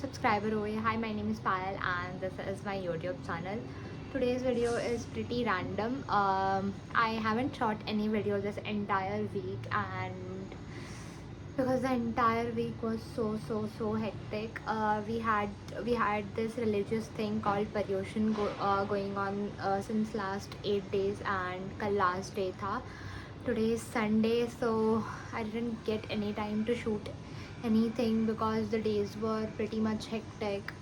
subscriber over here. Hi, my name is Payal and this is my YouTube channel. Today's video is pretty random. I haven't shot any video this entire week, and because the entire week was so hectic. We had this religious thing called Paryoshan going on since last 8 days, and kal last day tha. Today is Sunday, so I didn't get any time to shoot anything because the days were pretty much hectic.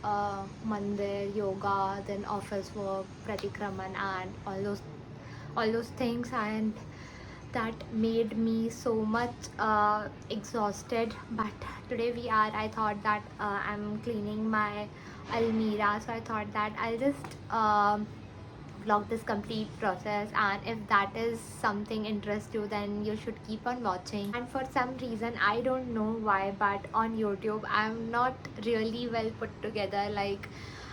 Mandir, yoga, then office work, pratikraman, and all those things, and that made me so much exhausted. But today I thought that I'm cleaning my almirah, so I thought that I'll just vlog this complete process, and if that is something interests you, then you should keep on watching. And for some reason, I don't know why, but on YouTube I'm not really well put together. Like,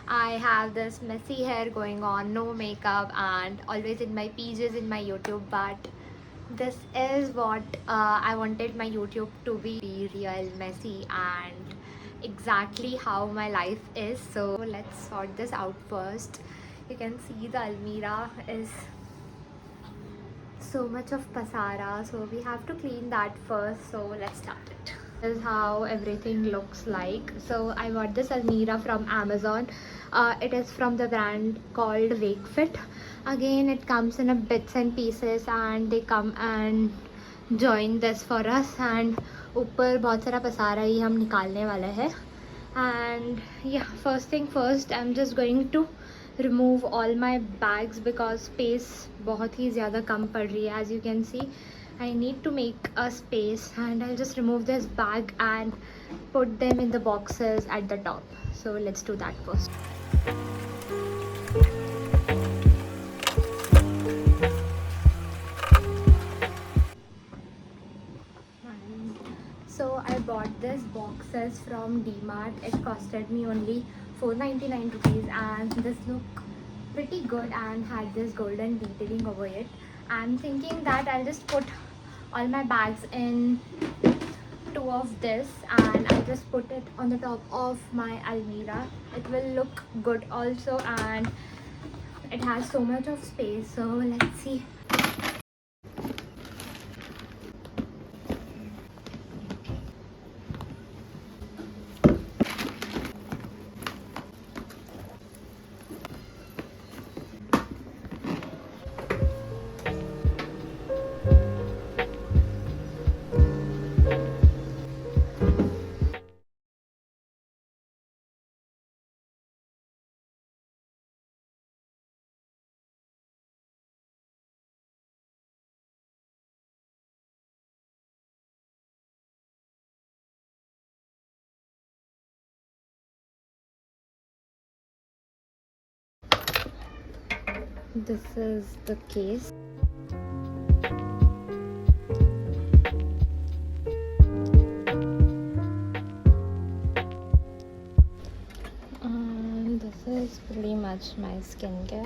I have this messy hair going on, no makeup, and always in my PJs in my YouTube. But this is what I wanted my YouTube to be real, messy, and exactly how my life is. So let's sort this out first. You can see the almirah is so much of pasara, so we have to clean that first. So let's start it. This is how everything looks like. So I got this almirah from Amazon. It is from the brand called Wakefit. Again, it comes in a bits and pieces, and they come and join this for us. And ऊपर बहुत सारा पसारा ही हम निकालने वाले हैं. And yeah, first thing first, I'm just going to remove all my bags because space बहुत ही ज़्यादा कम पड़ रही है. As you can see, I need to make a space, and I'll just remove this bag and put them in the boxes at the top. So let's do that first. So I bought this boxes from DMart. It costed me only 499 rupees, and this look pretty good and had this golden detailing over it. I'm thinking that I'll just put all my bags in two of this, and I'll just put it on the top of my almirah. It will look good also, and it has so much of space. So let's see. This is the case. And this is pretty much my skincare.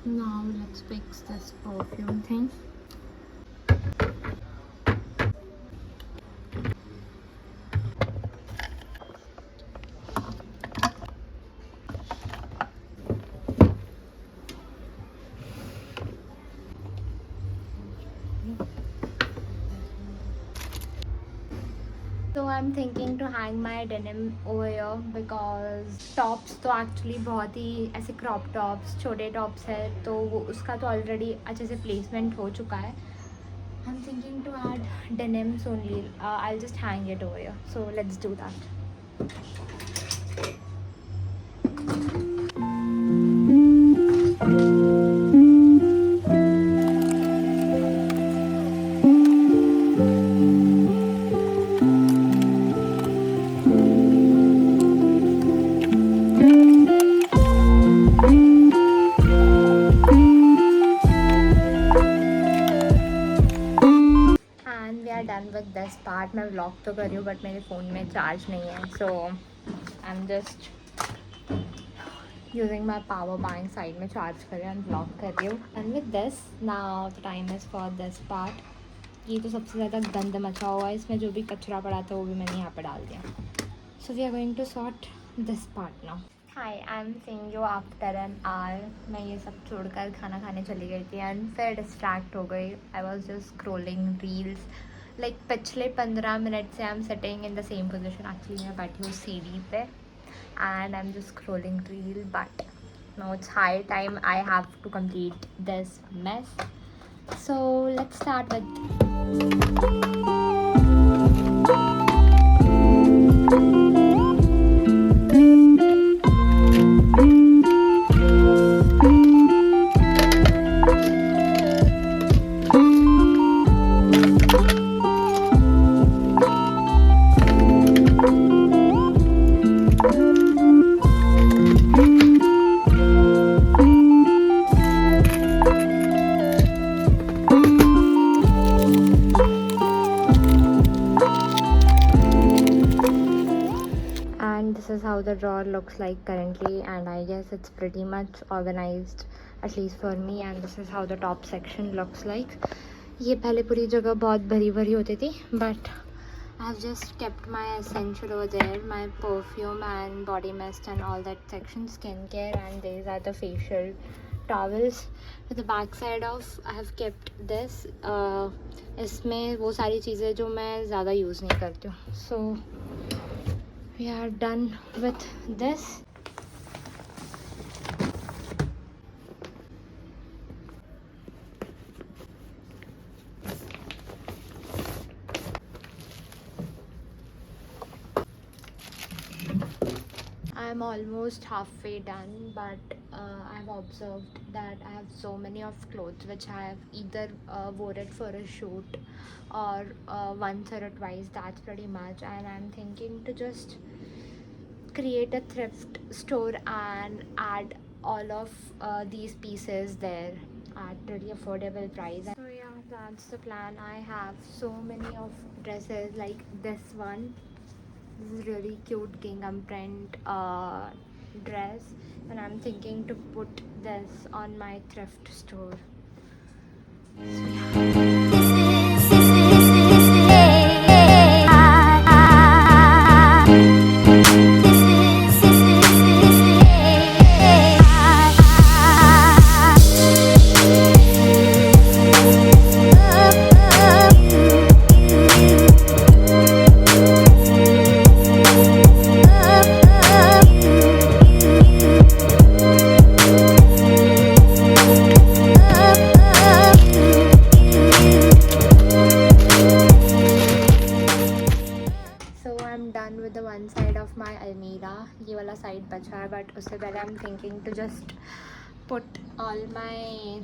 Now let's fix this perfume thing. So I'm thinking to hang my denim over here because tops तो actually बहुत ही ऐसे crop tops, छोटे tops है, तो वो उसका तो already अच्छे से placement हो चुका है. I'm thinking to add denims only. I'll just hang it over here. So let's do that. Done with this part. मैं vlog तो कर रही हूँ but मेरे फ़ोन में चार्ज नहीं है, so I'm just using my power bank side में charge कर रही हूँ and vlog कर रही हूँ. And with this, now the time is for this part. ये तो सबसे ज़्यादा गंद मचा हुआ है, इसमें जो भी कचरा पड़ा था वो भी मैंने यहाँ पर डाल दिया. So we are going to sort this part now. Hi, I am seeing you after an hour. मैं ये सब छोड़कर खाना खाने चली गई थी एंड फिर डिस्ट्रैक्ट हो गई. I was just scrolling reels. Like पिछले 15 मिनट से I am sitting in the same position. Actually मैं बैठी हूँ सीढ़ी पे and I am just scrolling reel. But no, it's high time I have to complete this mess. So let's start with. This is how the drawer looks like currently, and I guess it's pretty much organized, at least for me. And this is how the top section looks like. ये पहले पूरी जगह बहुत भरी भरी होती थी, but I've just kept my essential over there, my perfume and body mist and all that section, skincare, and these are the facial towels. To the back side of I have kept this. इसमें वो सारी चीज़ें जो मैं ज़्यादा use नहीं करती हूँ. So we are done with this. I am almost halfway done, but I have observed that I have so many of clothes which I have either wore it for a shoot or once or twice. That's pretty much, and I'm thinking to just create a thrift store and add all of these pieces there at really affordable price. So yeah, that's the plan. I have so many of dresses like this one. This is really cute gingham print dress, and I'm thinking to put this on my thrift store. So yeah. ये वाला side बचा है, but उससे पहले I am thinking to just put all my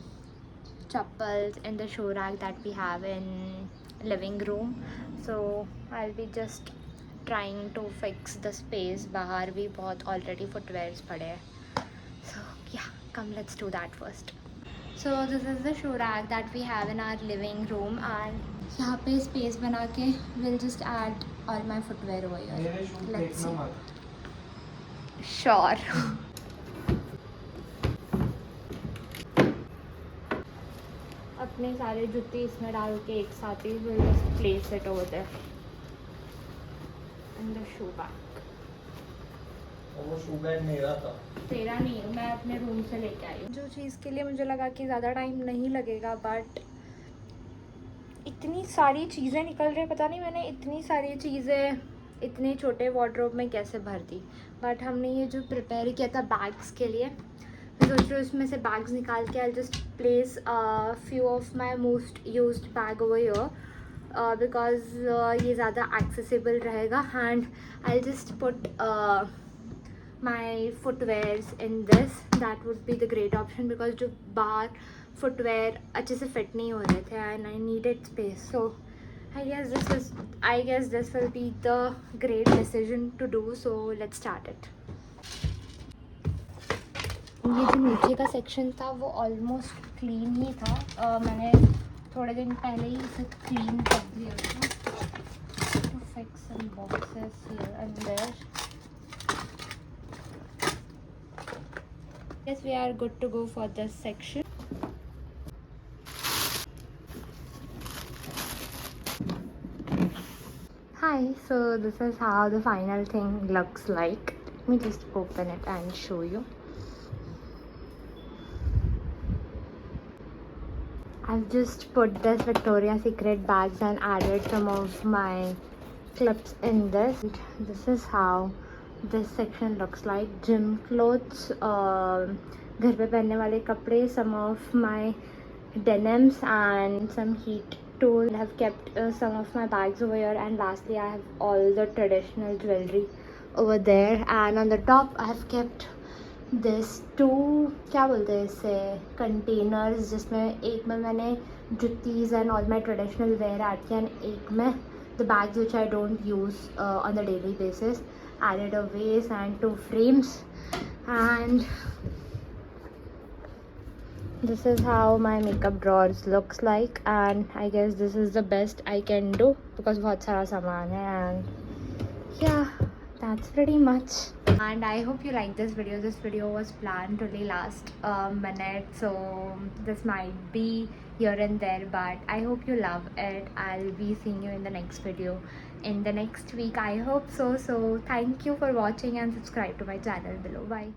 chappals in the shoe rack that we have in living room. So I will be just trying to fix the space. बाहर भी बहुत already footwears पड़े हैं. So ya, come let's do that first. So this is the shoe rack that we have in our living room, and यहाँ पे space बना के will just add all my footwear over here. Let's see. Sure. अपने सारे जूते इसमें डाल के एक साथ ही will just place it over there in the shoe bag. वो शू बैग मेरा था, तेरा नहीं है. मैं अपने रूम से लेके आई हूँ. जो चीज़ के लिए मुझे लगा कि ज़्यादा टाइम नहीं लगेगा, बट इतनी सारी चीज़ें निकल रही है. पता नहीं मैंने इतनी सारी चीज़ें इतने छोटे वार्डरोब में कैसे भर दी. बट हमने ये जो प्रिपेयर किया था बैग्स के लिए, मैं सोच रही हूँ इसमें से बैग्स निकाल के I just place few of my most used bag over here because ये ज़्यादा एक्सेसिबल रहेगा. And I just put my footwears in this. That would be the great option because जो बाहर फुटवेयर अच्छे से फिट नहीं हो रहे थे and I needed space. So I guess this will be the great decision to do. So let's start it. ये जो नीचे का सेक्शन था वो ऑलमोस्ट क्लीन ही था. मैंने थोड़े दिन पहले ही इसे क्लीन कर दिया था. To fix some boxes here and there. Yes, we are good to go for this section. Hi, so this is how the final thing looks like. Let me just open it and show you. I've just put this Victoria's Secret bags and added some of my clips in this. This is how this section looks like. Gym clothes, घर पे पहनने वाले कपड़े, some of my denims and some heat tools. I have kept some of my bags over here, and lastly I have all the traditional jewelry over there, and on the top I have kept this two क्या बोलते हैं इसे containers, जिसमें एक में मैंने juttis and all my traditional wear add किया, and एक में the bags which I don't use on the daily basis. Added a vase and two frames, and this is how my makeup drawers looks like, and I guess this is the best I can do because बहुत सारा सामान है, and yeah, that's pretty much. And I hope you like this video. This video was planned to really last a minute, so this might be here and there, but I hope you love it. I'll be seeing you in the next video in the next week, I hope so. So thank you for watching and subscribe to my channel below. Bye.